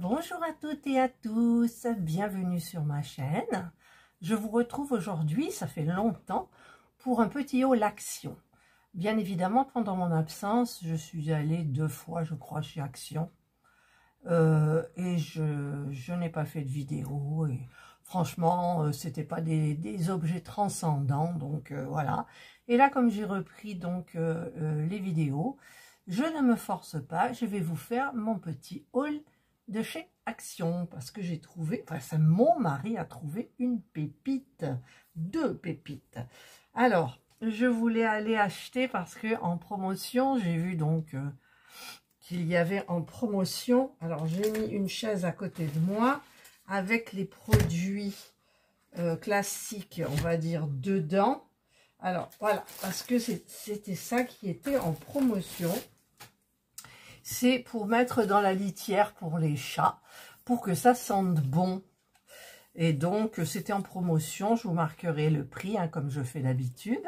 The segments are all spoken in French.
Bonjour à toutes et à tous, bienvenue sur ma chaîne. Je vous retrouve aujourd'hui, ça fait longtemps, pour un petit haul Action. Bien évidemment, pendant mon absence, je suis allée 2 fois, je crois, chez Action. Et je n'ai pas fait de vidéo. Et franchement, c'était pas des objets transcendants, donc voilà. Et là, comme j'ai repris donc les vidéos, je ne me force pas, je vais vous faire mon petit haul de chez Action, parce que j'ai trouvé, enfin mon mari a trouvé une pépite, 2 pépites. Alors, je voulais aller acheter parce que en promotion, j'ai vu donc qu'il y avait en promotion, alors j'ai mis une chaise à côté de moi avec les produits classiques, on va dire, dedans. Alors voilà, parce que c'était ça qui était en promotion. C'est pour mettre dans la litière pour les chats, pour que ça sente bon. Et donc, c'était en promotion. Je vous marquerai le prix, hein, comme je fais d'habitude.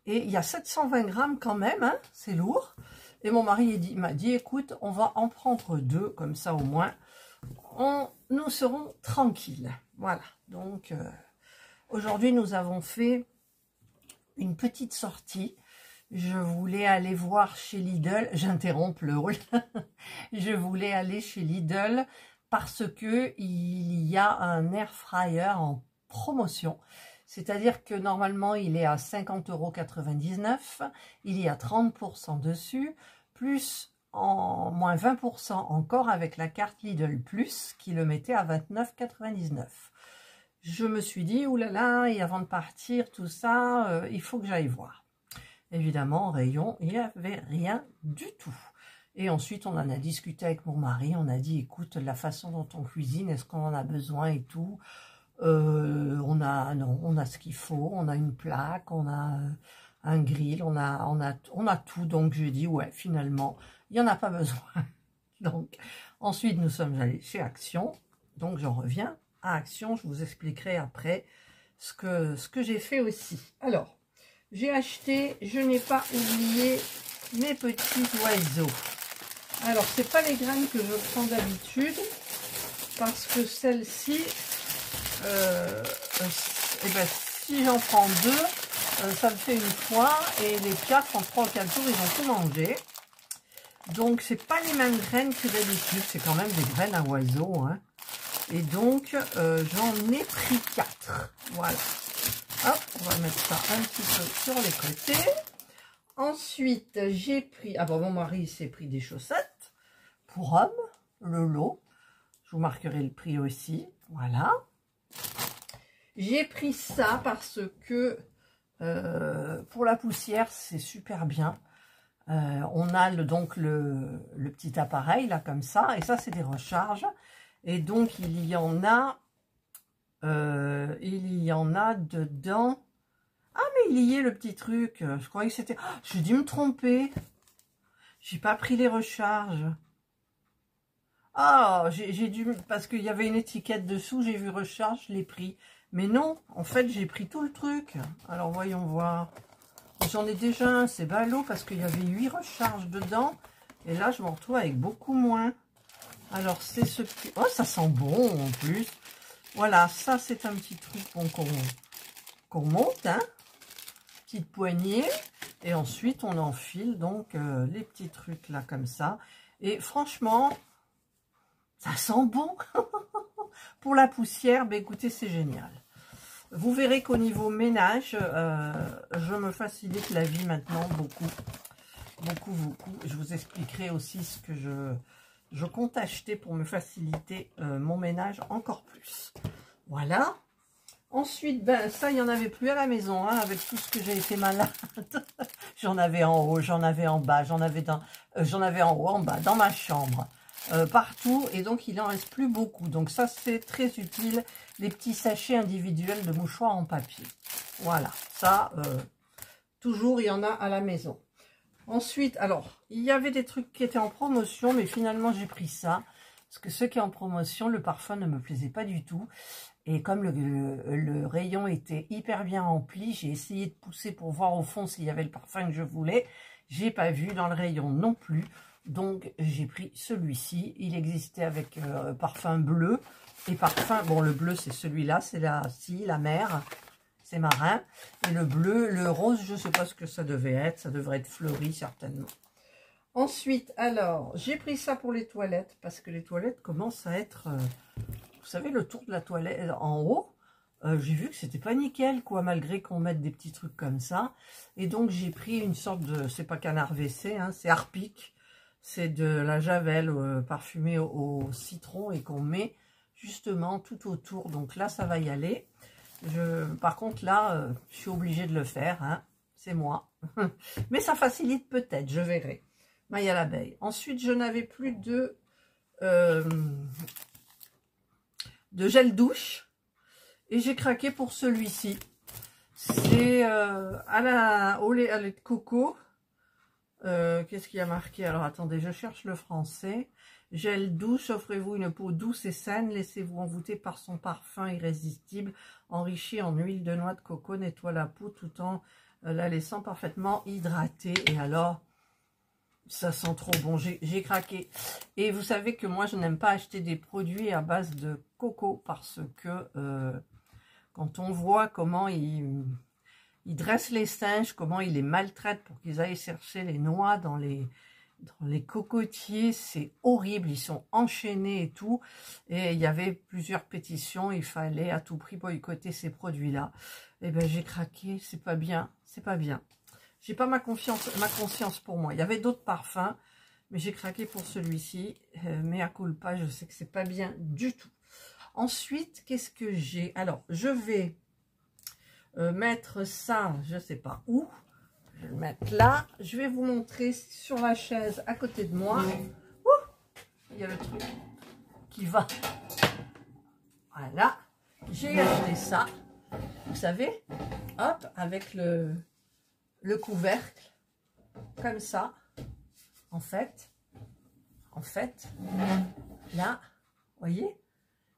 Et il y a 720 grammes quand même, hein, c'est lourd. Et mon mari m'a dit, écoute, on va en prendre 2, comme ça au moins, nous serons tranquilles. Voilà, donc aujourd'hui, nous avons fait une petite sortie. Je voulais aller voir chez Lidl, j'interromps le haul, je voulais aller chez Lidl parce que il y a un air fryer en promotion. C'est-à-dire que normalement il est à 50,99 €, il y a 30% dessus, plus en moins 20% encore avec la carte Lidl Plus qui le mettait à 29,99 €. Je me suis dit, oulala, et avant de partir, tout ça, il faut que j'aille voir. Évidemment, en rayon, il n'y avait rien du tout. Et ensuite, on en a discuté avec mon mari. On a dit, écoute, la façon dont on cuisine, est-ce qu'on en a besoin et tout. On a ce qu'il faut. On a une plaque, on a un grill, on a tout. Donc, je dis, ouais, finalement, il n'y en a pas besoin. Donc, ensuite, nous sommes allés chez Action. Donc, j'en reviens à Action. Je vous expliquerai après ce que j'ai fait aussi. Alors, j'ai acheté, je n'ai pas oublié mes petits oiseaux. Alors, c'est pas les graines que je prends d'habitude, parce que celles-ci, si j'en prends 2, ça me fait une fois, et les 4, en 3 ou 4 jours, ils ont tout mangé. Donc, c'est pas les mêmes graines que d'habitude, c'est quand même des graines à oiseaux, hein. Et donc, j'en ai pris 4. Voilà. Hop, on va mettre ça un petit peu sur les côtés. Ensuite, j'ai pris... Ah bon, mon mari s'est pris des chaussettes pour homme, le lot. Je vous marquerai le prix aussi. Voilà. J'ai pris ça parce que pour la poussière, c'est super bien. On a donc le petit appareil, là, comme ça. Et ça, c'est des recharges. Et donc, il y en a dedans. Ah, mais il y est le petit truc. Je croyais que c'était... Oh, j'ai dû me tromper. J'ai pas pris les recharges. Ah, j'ai dû... Parce qu'il y avait une étiquette dessous, j'ai vu recharge, je l'ai pris. Mais non, en fait, j'ai pris tout le truc. Alors, voyons voir. J'en ai déjà un, c'est ballot, parce qu'il y avait 8 recharges dedans. Et là, je m'en retrouve avec beaucoup moins. Alors, c'est ce petit... Oh, ça sent bon, en plus. Voilà, ça, c'est un petit truc bon, qu'on monte, hein. Petite poignée. Et ensuite, on enfile, donc, les petits trucs, là, comme ça. Et franchement, ça sent bon. Pour la poussière, ben, écoutez, c'est génial. Vous verrez qu'au niveau ménage, je me facilite la vie maintenant beaucoup. Beaucoup. Je vous expliquerai aussi ce que je compte acheter pour me faciliter mon ménage encore plus. Voilà. Ensuite, ben ça, il n'y en avait plus à la maison, hein, avec tout ce que j'ai été malade. J'en avais en haut, j'en avais en bas, j'en avais en haut, en bas, dans ma chambre, partout. Et donc, il n'en reste plus beaucoup. Donc ça, c'est très utile, les petits sachets individuels de mouchoirs en papier. Voilà, ça, toujours, il y en a à la maison. Ensuite, alors, il y avait des trucs qui étaient en promotion, mais finalement, j'ai pris ça. Parce que ce qui est en promotion, le parfum ne me plaisait pas du tout. Et comme le rayon était hyper bien rempli, j'ai essayé de pousser pour voir au fond s'il y avait le parfum que je voulais. J'ai pas vu dans le rayon non plus. Donc, j'ai pris celui-ci. Il existait avec parfum bleu et parfum... Bon, le bleu, c'est celui-là. C'est la mer. C'est marin. Et le bleu, le rose, je ne sais pas ce que ça devait être. Ça devrait être fleuri, certainement. Ensuite, alors, j'ai pris ça pour les toilettes. Parce que les toilettes commencent à être... vous savez, le tour de la toilette en haut. J'ai vu que c'était pas nickel, quoi, malgré qu'on mette des petits trucs comme ça. Et donc, j'ai pris une sorte de... C'est pas canard WC, hein, c'est Harpic. C'est de la javel parfumée au citron et qu'on met justement tout autour. Donc là, ça va y aller. Par contre, là, je suis obligée de le faire. Hein. C'est moi. Mais ça facilite peut-être, je verrai. Maille à l'abeille. Ensuite, je n'avais plus de gel douche. Et j'ai craqué pour celui-ci. C'est au lait de coco. Qu'est-ce qu'il y a marqué? Alors attendez, je cherche le français. Gel douche, offrez-vous une peau douce et saine, laissez-vous envoûter par son parfum irrésistible, enrichi en huile de noix de coco, nettoie la peau tout en la laissant parfaitement hydratée. Et alors, ça sent trop bon, j'ai craqué. Et vous savez que moi, je n'aime pas acheter des produits à base de coco parce que quand on voit comment il dresse les singes, comment il les maltraite pour qu'ils aillent chercher les noix dans les cocotiers, c'est horrible, ils sont enchaînés et tout, et il y avait plusieurs pétitions, il fallait à tout prix boycotter ces produits-là. Et ben j'ai craqué, c'est pas bien, c'est pas bien. J'ai pas ma conscience pour moi. Il y avait d'autres parfums, mais j'ai craqué pour celui-ci, mais à culpa, je sais que c'est pas bien du tout. Ensuite, qu'est-ce que j'ai? Alors, je vais mettre ça, je sais pas où. Je vais le mettre là. Je vais vous montrer sur la chaise à côté de moi. Ouh, il y a le truc qui va. Voilà. J'ai acheté ça. Vous savez, hop, avec le couvercle. Comme ça. En fait, là, voyez,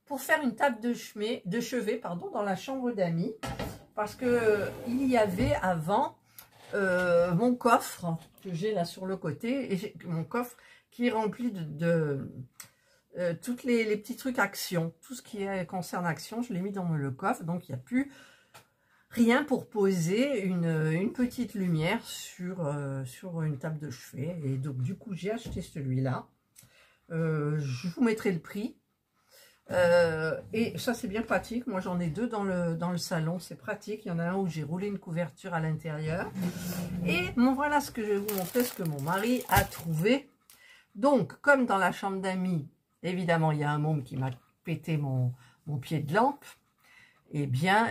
pour faire une table de chevet, pardon, dans la chambre d'amis. Parce que il y avait avant mon coffre que j'ai là sur le côté, et mon coffre qui est rempli de tous les petits trucs Action, tout ce qui concerne Action, je l'ai mis dans le coffre, donc il n'y a plus rien pour poser une petite lumière sur une table de chevet. Et donc du coup j'ai acheté celui-là. Je vous mettrai le prix. Et ça c'est bien pratique, moi j'en ai deux dans le salon, c'est pratique. Il y en a un où j'ai roulé une couverture à l'intérieur. Et bon, voilà ce que je vais vous montrer, ce que mon mari a trouvé. Donc comme dans la chambre d'amis, évidemment il y a un môme qui m'a pété mon pied de lampe. Et bien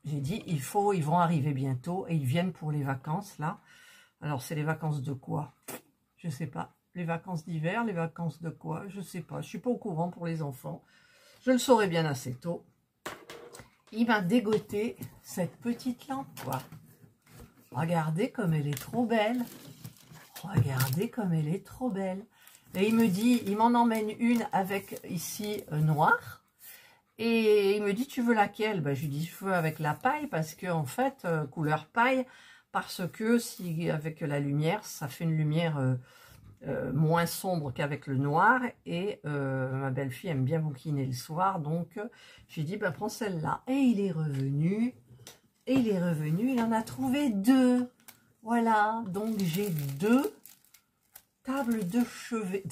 j'ai dit ils vont arriver bientôt et ils viennent pour les vacances là. Alors c'est les vacances de quoi? Je sais pas. Les vacances d'hiver, les vacances de quoi? Je sais pas. Je suis pas au courant pour les enfants. Je le saurai bien assez tôt. Il m'a dégoté cette petite lampe, quoi. Regardez comme elle est trop belle. Regardez comme elle est trop belle. Et il me dit, il m'en emmène une avec ici noir. Et il me dit, tu veux laquelle? Ben, je lui dis, je veux avec la paille parce que en fait, couleur paille, parce que si avec la lumière, ça fait une lumière moins sombre qu'avec le noir, et ma belle-fille aime bien bouquiner le soir, donc j'ai dit ben prends celle-là. Et il est revenu, il en a trouvé deux. Voilà, donc j'ai deux tables de chevet,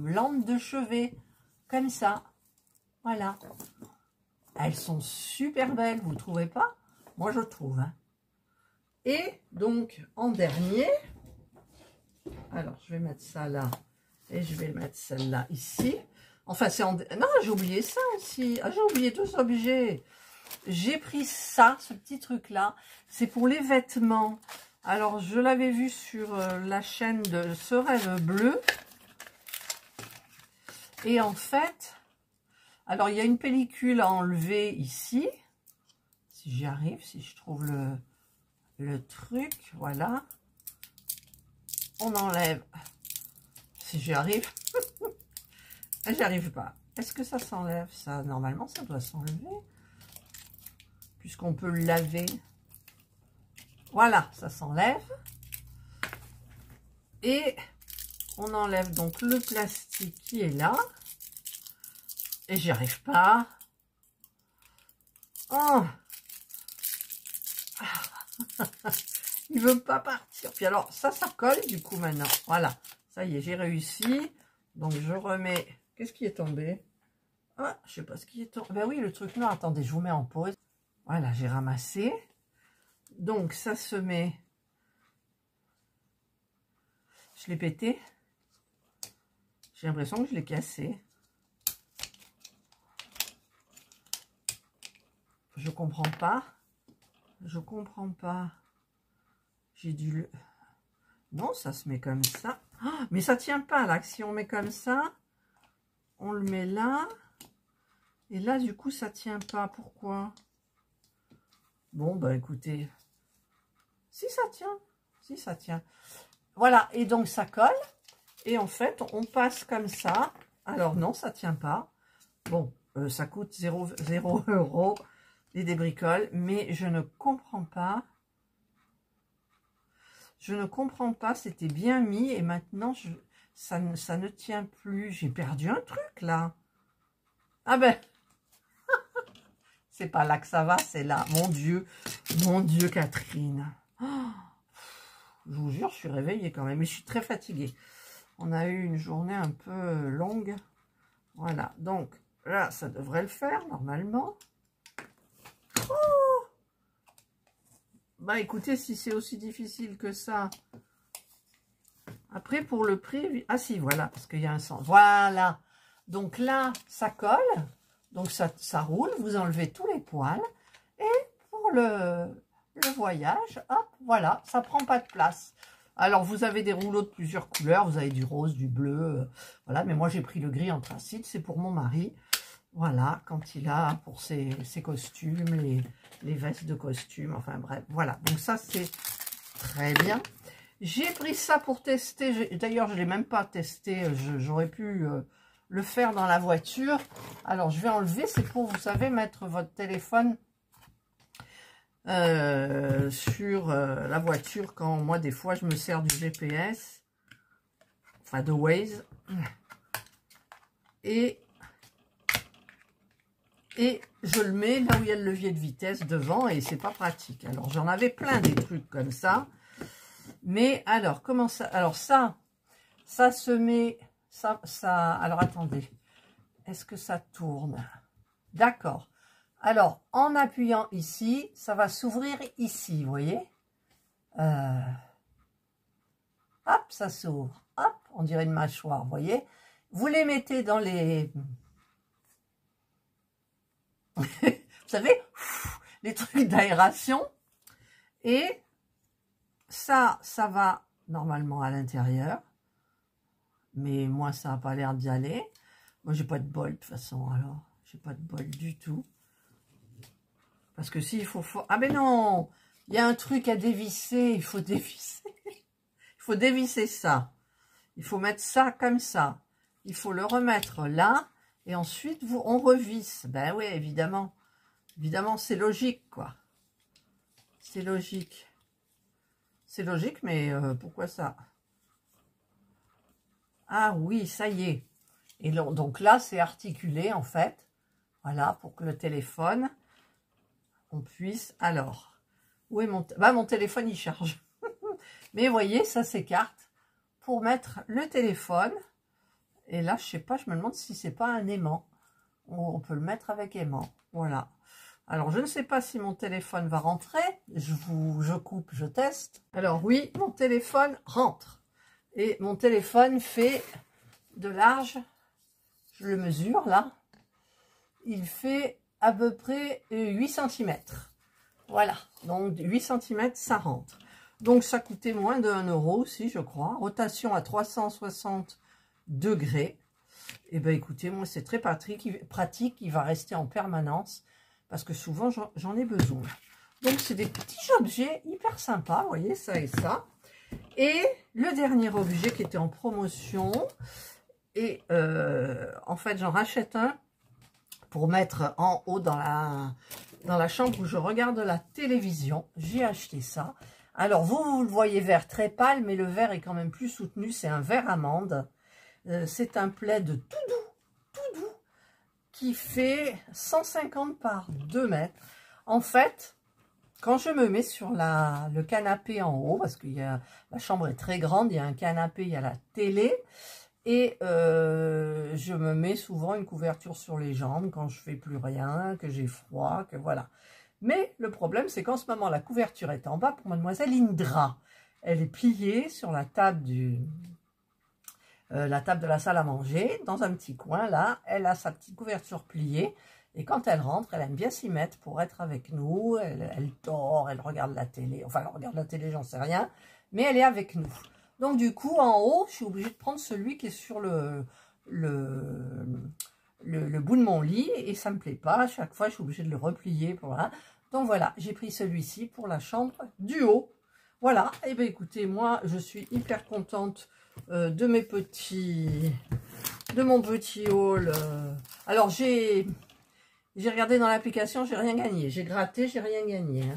lampes de chevet, comme ça. Voilà, elles sont super belles, vous ne trouvez pas? Moi je trouve, hein. Et donc en dernier, alors, je vais mettre ça là. Et je vais mettre celle-là ici. Enfin, c'est en... Non, j'ai oublié ça aussi. Ah, j'ai oublié deux objets. J'ai pris ça, ce petit truc-là. C'est pour les vêtements. Alors, je l'avais vu sur la chaîne de Ce Rêve Bleu. Et en fait... Alors, il y a une pellicule à enlever ici. Si j'y arrive, si je trouve le truc. Voilà. On enlève, si j'y arrive, j'y arrive pas. Est-ce que ça s'enlève ça? Normalement, ça doit s'enlever, puisqu'on peut le laver. Voilà, ça s'enlève. Et On enlève donc le plastique qui est là. Et j'y arrive pas. Oh. Il veut pas partir. Puis alors, ça colle du coup maintenant. Voilà. Ça y est, j'ai réussi. Donc, je remets... Qu'est-ce qui est tombé? Ah, je sais pas ce qui est tombé. Ben oui, le truc noir. Attendez, je vous mets en pause. Voilà, j'ai ramassé. Donc, ça se met... Je l'ai pété. J'ai l'impression que je l'ai cassé. Je comprends pas. Je comprends pas. J'ai dû le... Non, ça se met comme ça. Oh, mais ça tient pas là. Si on met comme ça, on le met là. Et là, du coup, ça tient pas. Pourquoi? Bon, bah écoutez. Si ça tient. Si ça tient. Voilà. Et donc, ça colle. Et en fait, on passe comme ça. Alors non, ça tient pas. Bon, ça coûte 0 € les débricoles. Mais je ne comprends pas. Je ne comprends pas, c'était bien mis et maintenant ça ne tient plus. J'ai perdu un truc là. Ah ben, c'est pas là que ça va, c'est là. Mon Dieu, Catherine. Oh, je vous jure, je suis réveillée quand même, mais je suis très fatiguée. On a eu une journée un peu longue. Voilà, donc là, ça devrait le faire normalement. Oh, bah écoutez, si c'est aussi difficile que ça. Après, pour le prix... Ah si, voilà, parce qu'il y a un sens. Voilà. Donc là, ça colle. Donc ça roule. Vous enlevez tous les poils. Et pour le voyage, hop, voilà, ça prend pas de place. Alors, vous avez des rouleaux de plusieurs couleurs. Vous avez du rose, du bleu. Voilà, mais moi, j'ai pris le gris anthracite. C'est pour mon mari. Voilà, quand il a pour ses costumes, les vestes de costume. Enfin, bref, voilà. Donc ça, c'est très bien. J'ai pris ça pour tester. D'ailleurs, je ne l'ai même pas testé. J'aurais pu le faire dans la voiture. Alors, je vais enlever. C'est pour, vous savez, mettre votre téléphone sur la voiture. Quand moi, des fois, je me sers du GPS. Enfin, de Waze. Et je le mets là où il y a le levier de vitesse devant. Et c'est pas pratique. Alors, j'en avais plein des trucs comme ça. Mais alors, comment ça... Alors ça se met... Alors, attendez. Est-ce que ça tourne? D'accord. Alors, en appuyant ici, ça va s'ouvrir ici, vous voyez? Hop, ça s'ouvre. Hop, on dirait une mâchoire, vous voyez? Vous les mettez dans les... vous savez, les trucs d'aération. Et... ça va normalement à l'intérieur. Mais moi, ça n'a pas l'air d'y aller. Moi, j'ai pas de bol, de toute façon, alors. J'ai pas de bol du tout. Parce que s'il faut... Ah, mais non! Il y a un truc à dévisser. Il faut dévisser. Il faut dévisser ça. Il faut mettre ça comme ça. Il faut le remettre là. Et ensuite, on revisse. Ben oui, évidemment. Évidemment, c'est logique, quoi. C'est logique. C'est logique, mais pourquoi ça? Ah oui, ça y est. Et donc là, c'est articulé, en fait. Voilà, pour que le téléphone, on puisse... Alors, où est mon... Bah, mon téléphone, il charge. Mais vous voyez, ça s'écarte pour mettre le téléphone. Et là, je sais pas, je me demande si c'est pas un aimant. On peut le mettre avec aimant. Voilà. Alors, je ne sais pas si mon téléphone va rentrer. Je coupe, je teste. Alors oui, mon téléphone rentre. Et mon téléphone fait de large. Je le mesure là. Il fait à peu près 8 cm. Voilà. Donc 8 cm, ça rentre. Donc ça coûtait moins de 1 € aussi, je crois. Rotation à 360 degrés. Et bien écoutez, moi c'est très pratique. Il va rester en permanence. Parce que souvent, j'en ai besoin. Donc, c'est des petits objets hyper sympas. Vous voyez, ça et ça. Et le dernier objet qui était en promotion. Et en fait, j'en rachète un pour mettre en haut dans la chambre où je regarde la télévision. J'ai acheté ça. Alors, vous le voyez vert très pâle, mais le vert est quand même plus soutenu. C'est un vert amande. C'est un plaid tout doux, qui fait 150 par 2 mètres. En fait, quand je me mets sur le canapé en haut, parce que la chambre est très grande, il y a un canapé, il y a la télé, et je me mets souvent une couverture sur les jambes quand je fais plus rien, que j'ai froid, que voilà. Mais le problème, c'est qu'en ce moment, la couverture est en bas pour mademoiselle Indra. Elle est pliée sur la table la table de la salle à manger, dans un petit coin, là. Elle a sa petite couverture pliée. Et quand elle rentre, elle aime bien s'y mettre pour être avec nous. Elle dort, elle regarde la télé. Enfin, elle regarde la télé, j'en sais rien. Mais elle est avec nous. Donc, du coup, en haut, je suis obligée de prendre celui qui est sur le bout de mon lit. Et ça ne me plaît pas. À chaque fois, je suis obligée de le replier. Voilà. Donc, voilà, j'ai pris celui-ci pour la chambre du haut. Voilà. Et bien, écoutez, moi, je suis hyper contente de mon petit haul. Alors, j'ai regardé dans l'application, j'ai rien gagné. J'ai gratté, j'ai rien gagné. Hein.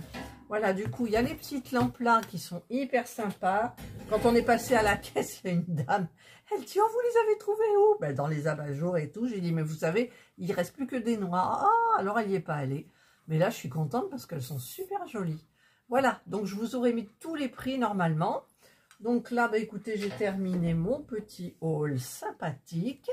Voilà, du coup, il y a les petites lampes là qui sont hyper sympas. Quand on est passé à la caisse, il y a une dame. Elle dit, oh, vous les avez trouvées où? Ben, dans les abat-jours et tout. J'ai dit, mais vous savez, il ne reste plus que des noirs. Ah, alors elle n'y est pas allée. Mais là, je suis contente parce qu'elles sont super jolies. Voilà, donc je vous aurais mis tous les prix normalement. Donc là, bah, écoutez, j'ai terminé mon petit haul sympathique.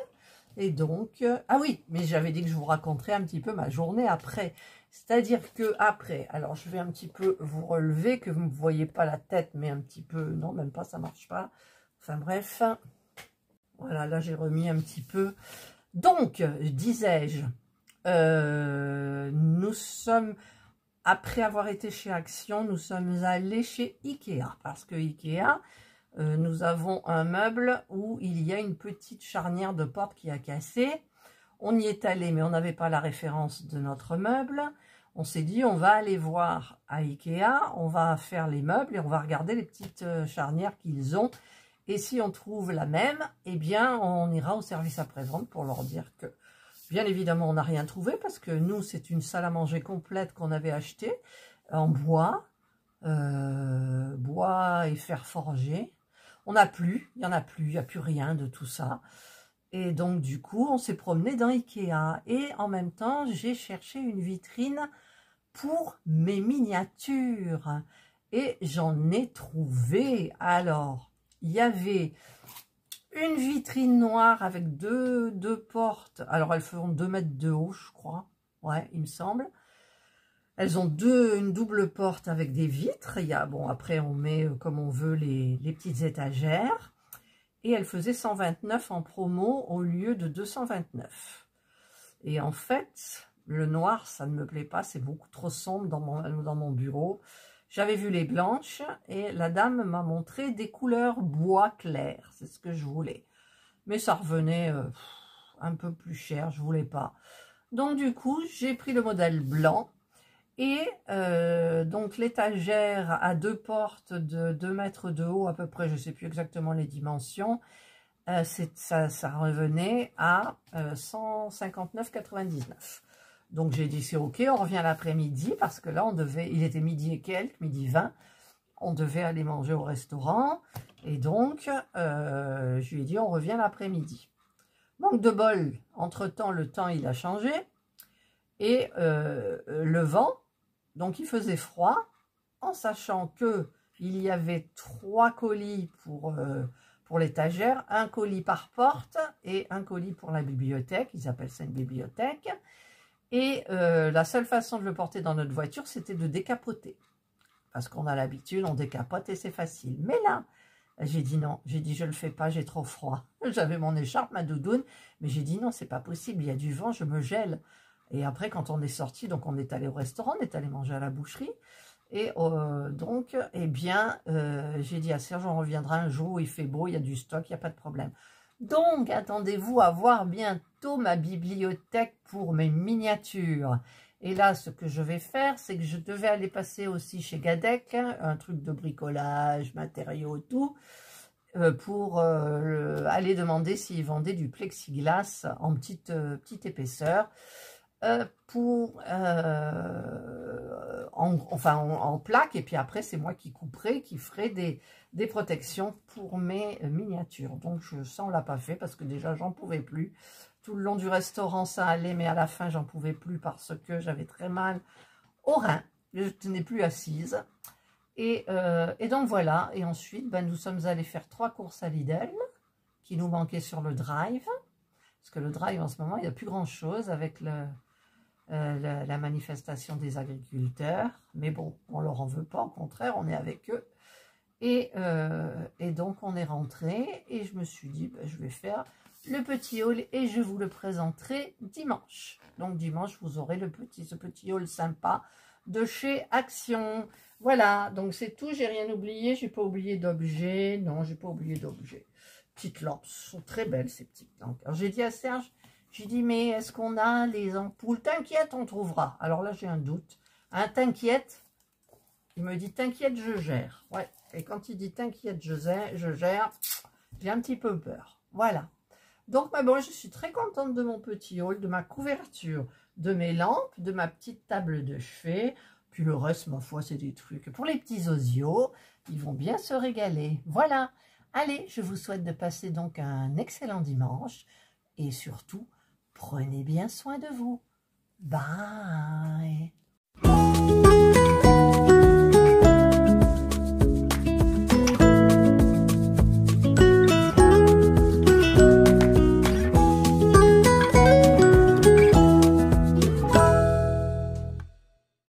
Et donc, ah oui, mais j'avais dit que je vous raconterais un petit peu ma journée après. C'est-à-dire que après, alors je vais un petit peu vous relever, que vous ne voyez pas la tête, mais un petit peu, non, même pas, ça marche pas. Enfin bref, voilà, là j'ai remis un petit peu. Donc, disais-je, nous sommes... Après avoir été chez Action, nous sommes allés chez Ikea. Parce que Ikea, nous avons un meuble où il y a une petite charnière de porte qui a cassé. On y est allé, mais on n'avait pas la référence de notre meuble. On s'est dit, on va aller voir à Ikea, on va faire les meubles et on va regarder les petites charnières qu'ils ont. Et si on trouve la même, eh bien, on ira au service après-vente pour leur dire que... Bien évidemment, on n'a rien trouvé parce que nous, c'est une salle à manger complète qu'on avait achetée en bois, bois et fer forgé. On n'a plus, il n'y en a plus, il n'y a plus rien de tout ça. Et donc, du coup, on s'est promené dans Ikea. Et en même temps, j'ai cherché une vitrine pour mes miniatures. Et j'en ai trouvé. Alors, il y avait... une vitrine noire avec deux portes. Alors, elles font 2 mètres de haut, je crois. Ouais, il me semble. Elles ont une double porte avec des vitres. Il y a, bon, après, on met comme on veut les petites étagères. Et elles faisaient 129 en promo au lieu de 229. Et en fait, le noir, ça ne me plaît pas. C'est beaucoup trop sombre dans mon bureau. J'avais vu les blanches et la dame m'a montré des couleurs bois clair. C'est ce que je voulais. Mais ça revenait un peu plus cher, je ne voulais pas. Donc du coup, j'ai pris le modèle blanc. Et donc l'étagère à 2 portes de 2 mètres de haut à peu près, je ne sais plus exactement les dimensions. Ça revenait à 159,99. Donc j'ai dit c'est ok, on revient l'après-midi parce que là il était midi et quelques, midi 20, on devait aller manger au restaurant et donc je lui ai dit on revient l'après-midi. Manque de bol, entre-temps le temps il a changé et le vent, donc il faisait froid en sachant que il y avait 3 colis pour l'étagère, un colis par porte et un colis pour la bibliothèque, ils appellent ça une bibliothèque. Et la seule façon de le porter dans notre voiture, c'était de décapoter. Parce qu'on a l'habitude, on décapote et c'est facile. Mais là, j'ai dit non. J'ai dit je ne le fais pas, j'ai trop froid. J'avais mon écharpe, ma doudoune. Mais j'ai dit non, c'est pas possible. Il y a du vent, je me gèle. Et après, quand on est sorti, donc on est allé au restaurant, on est allé manger à la boucherie. Et donc, eh bien, j'ai dit à Serge, on reviendra un jour où il fait beau, il y a du stock, il n'y a pas de problème. Donc, attendez-vous à voir bientôt ma bibliothèque pour mes miniatures. Et là, ce que je vais faire, c'est que je devais aller passer aussi chez Gadec, un truc de bricolage, matériaux, tout, pour aller demander s'ils vendaient du plexiglas en petite épaisseur. en plaques, et puis après c'est moi qui couperai, qui ferai des protections pour mes miniatures. Donc ça on l'a pas fait parce que déjà j'en pouvais plus. Tout le long du restaurant ça allait, mais à la fin j'en pouvais plus parce que j'avais très mal au rein, je ne tenais plus assise. Et donc voilà, et ensuite ben, nous sommes allés faire 3 courses à Lidl qui nous manquaient sur le drive, parce que le drive en ce moment il n'y a plus grand chose avec la manifestation des agriculteurs, mais bon, on leur en veut pas, au contraire, on est avec eux. Et donc on est rentré et je me suis dit, ben, je vais faire le petit haul et je vous le présenterai dimanche. Donc dimanche, vous aurez ce petit haul sympa de chez Action. Voilà, donc c'est tout, j'ai rien oublié, j'ai pas oublié d'objets, non, j'ai pas oublié d'objets. Petites lampes, sont très belles ces petites lampes. Alors j'ai dit à Serge, j'ai dit, mais est-ce qu'on a les ampoules? T'inquiète, on trouvera. Alors là, j'ai un doute. Hein, t'inquiète. Il me dit, t'inquiète, je gère. Ouais, et quand il dit, t'inquiète, je gère, j'ai un petit peu peur. Voilà. Donc, bah bon, je suis très contente de mon petit haul, de ma couverture, de mes lampes, de ma petite table de chevet. Puis le reste, ma foi, c'est des trucs. Pour les petits osios, ils vont bien se régaler. Voilà. Allez, je vous souhaite de passer donc un excellent dimanche. Et surtout, prenez bien soin de vous. Bye.